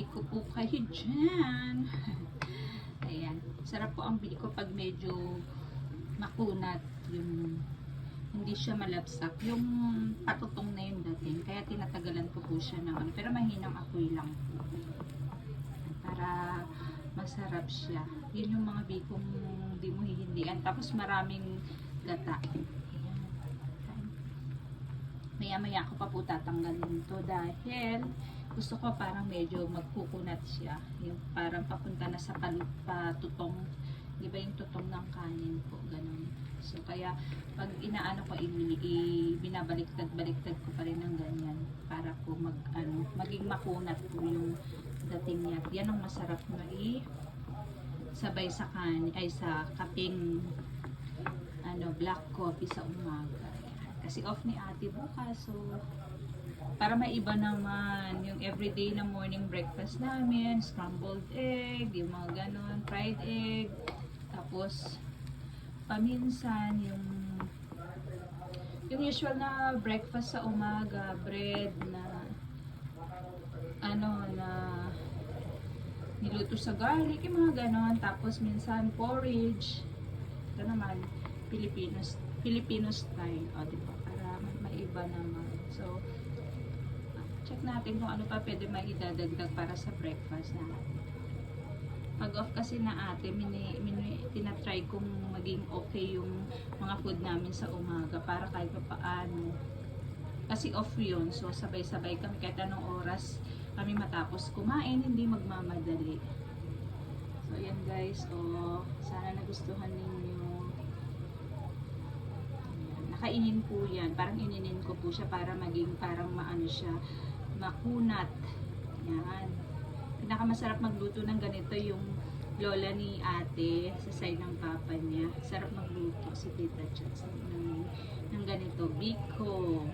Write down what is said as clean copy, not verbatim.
biko po kayo dyan. Ayan. Sarap po ang biko pag medyo makunat. Yung hindi siya malabsak. Yung patutong na yung dating. Kaya tinatagalan ko po siya naman. Pero mahinang apoy lang po. Para masarap siya. Yun yung mga bikong hindi mo hihindian. Tapos maraming gata. Maya-maya ko pa po tatanggalin to dahil gusto ko parang medyo magkukunat siya. Yung parang papunta na sa patutong. Di ba yung tutong ng kanin po? Ganun. So, kaya pag inaano ko, binabaliktad-baliktad ko pa rin ng ganyan para po maging makunat po yung dating niya. Yan ang masarap na sabay sa kanin, ay sa kaping black coffee sa umaga. Kasi off ni ate bukas, so para maiba naman yung everyday na morning breakfast namin, scrambled egg, yung mga ganon, fried egg, tapos paminsan yung usual na breakfast sa umaga, bread na na niluto sa garlic, yung mga ganon, tapos minsan porridge. Ito naman Filipino style, diba? Para maiba naman. So, check natin kung ano pa pwede maidadagdag para sa breakfast natin. Pag off kasi na ate, tinatry kong maging okay yung mga food namin sa umaga para kahit pa paano. Kasi off yun, so sabay-sabay kami kahit anong oras kami matapos kumain, hindi magmamadali. So, ayan guys, sana nagustuhan ninyo. Nakainin po yan. Parang ininin ko po siya para maging parang siya, makunat. Yan. Pinakamasarap magluto ng ganito yung lola ni ate sa side ng papa niya. Sarap magluto si Tita Chats ng ganito. Biko.